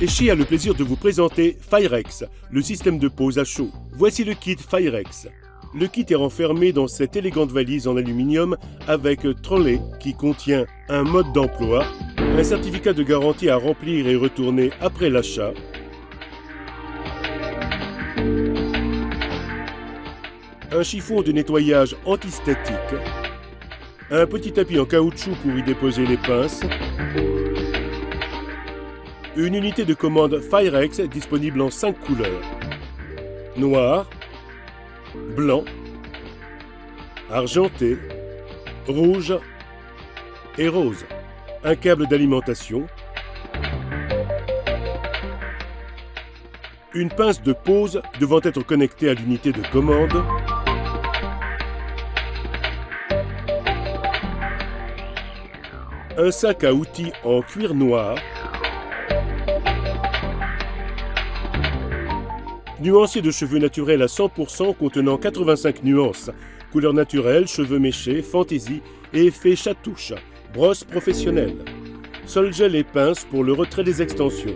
Chi a le plaisir de vous présenter Firex, le système de pose à chaud. Voici le kit Firex. Le kit est renfermé dans cette élégante valise en aluminium avec trolley qui contient un mode d'emploi, un certificat de garantie à remplir et retourner après l'achat, un chiffon de nettoyage antistatique, un petit tapis en caoutchouc pour y déposer les pinces, une unité de commande Firex disponible en 5 couleurs: noir, blanc, argenté, rouge et rose, un câble d'alimentation, une pince de pose devant être connectée à l'unité de commande, un sac à outils en cuir noir, nuancier de cheveux naturels à 100% contenant 85 nuances, couleurs naturelles, cheveux méchés, fantaisie et effet chatouche, brosse professionnelle, sol gel et pince pour le retrait des extensions.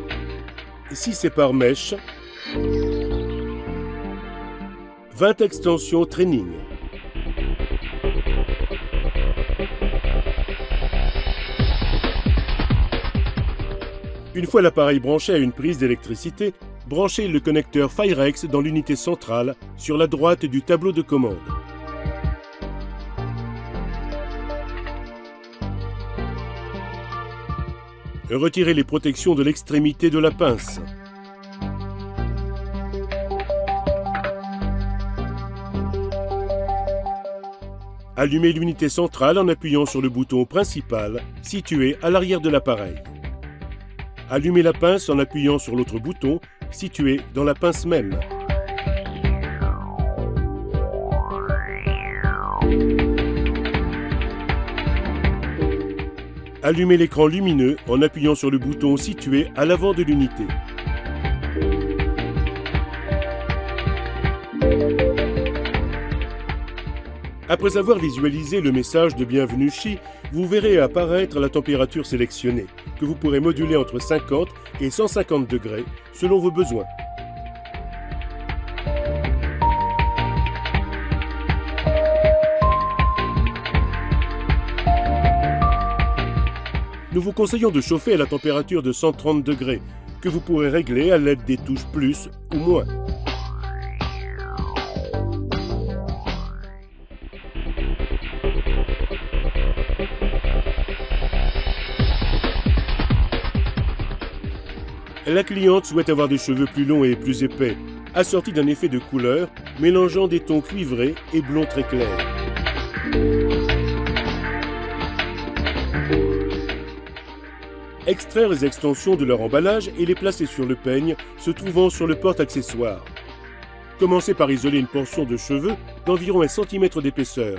Si c'est par mèche, 20 extensions training. Une fois l'appareil branché à une prise d'électricité, branchez le connecteur Firex dans l'unité centrale sur la droite du tableau de commande. Retirez les protections de l'extrémité de la pince. Allumez l'unité centrale en appuyant sur le bouton principal situé à l'arrière de l'appareil. Allumez la pince en appuyant sur l'autre bouton situé dans la pince même. Allumez l'écran lumineux en appuyant sur le bouton situé à l'avant de l'unité. Après avoir visualisé le message de Bienvenue Chi, vous verrez apparaître la température sélectionnée, que vous pourrez moduler entre 50 et 150 degrés selon vos besoins. Nous vous conseillons de chauffer à la température de 130 degrés, que vous pourrez régler à l'aide des touches plus ou moins. La cliente souhaite avoir des cheveux plus longs et plus épais, assortis d'un effet de couleur mélangeant des tons cuivrés et blonds très clairs. Extraire les extensions de leur emballage et les placer sur le peigne se trouvant sur le porte-accessoires. Commencez par isoler une portion de cheveux d'environ 1 cm d'épaisseur.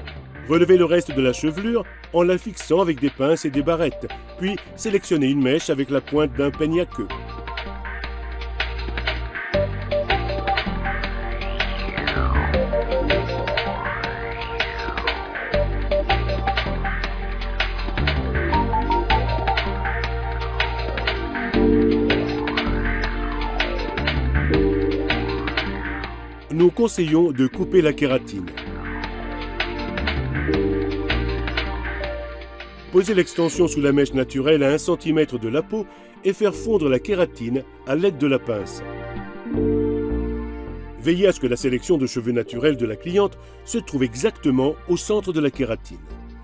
Relevez le reste de la chevelure en la fixant avec des pinces et des barrettes, puis sélectionnez une mèche avec la pointe d'un peigne à queue. Nous conseillons de couper la kératine. Posez l'extension sous la mèche naturelle à 1 cm de la peau et faire fondre la kératine à l'aide de la pince. Veillez à ce que la sélection de cheveux naturels de la cliente se trouve exactement au centre de la kératine.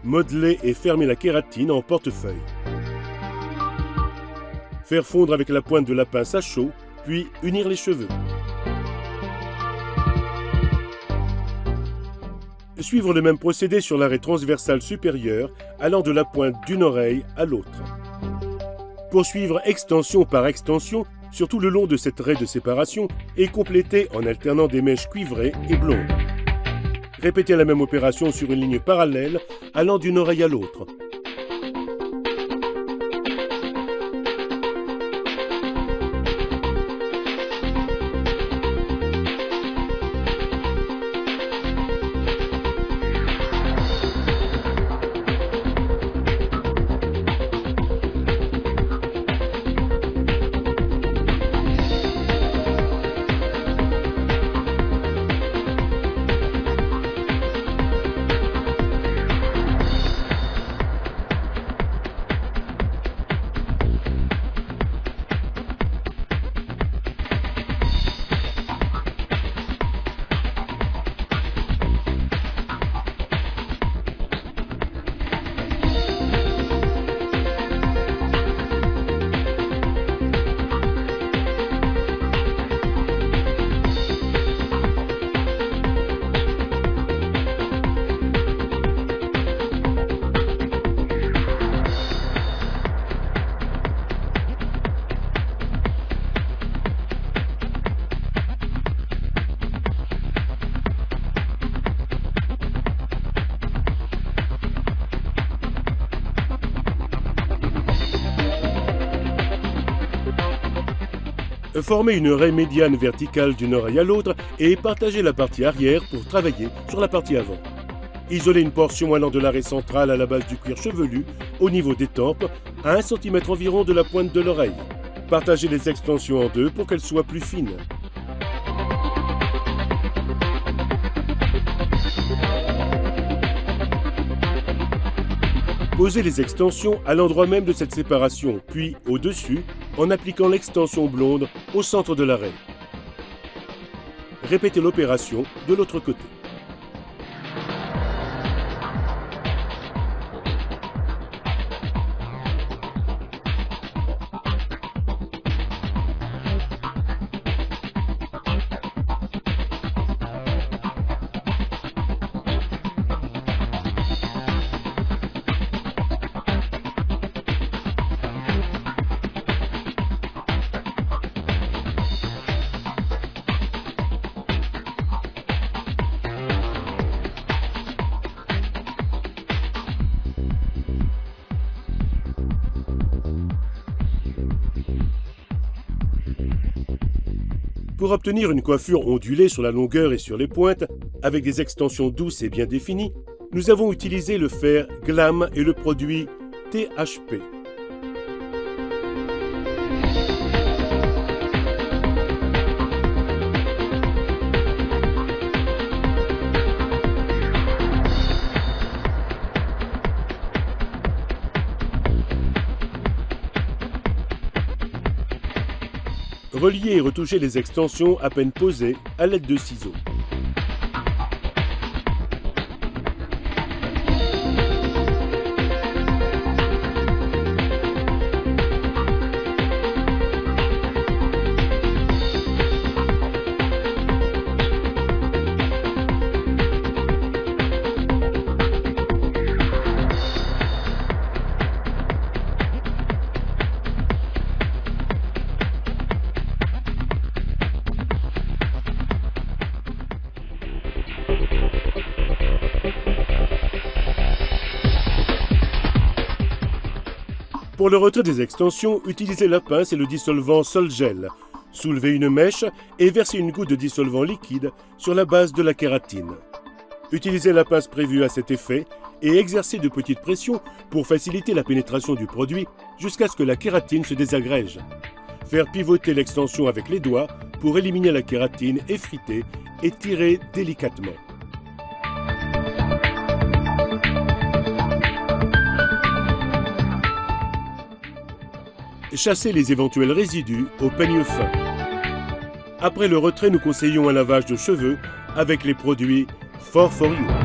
Modelez et fermez la kératine en portefeuille. Faire fondre avec la pointe de la pince à chaud, puis unir les cheveux. Suivre le même procédé sur l'arrêt transversal supérieur allant de la pointe d'une oreille à l'autre. Poursuivre extension par extension sur tout le long de cette raie de séparation et compléter en alternant des mèches cuivrées et blondes. Répétez la même opération sur une ligne parallèle allant d'une oreille à l'autre. Formez une raie médiane verticale d'une oreille à l'autre et partagez la partie arrière pour travailler sur la partie avant. Isolez une portion allant de la raie centrale à la base du cuir chevelu, au niveau des tempes, à 1 cm environ de la pointe de l'oreille. Partagez les extensions en deux pour qu'elles soient plus fines. Posez les extensions à l'endroit même de cette séparation, puis au-dessus, en appliquant l'extension blonde au centre de la raie. Répétez l'opération de l'autre côté. Pour obtenir une coiffure ondulée sur la longueur et sur les pointes, avec des extensions douces et bien définies, nous avons utilisé le fer Glam et le produit THP. Reliez et retouchez les extensions à peine posées à l'aide de ciseaux. Pour le retrait des extensions, utilisez la pince et le dissolvant Sol-Gel. Soulevez une mèche et versez une goutte de dissolvant liquide sur la base de la kératine. Utilisez la pince prévue à cet effet et exercez de petites pressions pour faciliter la pénétration du produit jusqu'à ce que la kératine se désagrège. Faire pivoter l'extension avec les doigts pour éliminer la kératine effritée et tirer délicatement. Chassez les éventuels résidus au peigne fin. Après le retrait, nous conseillons un lavage de cheveux avec les produits For You.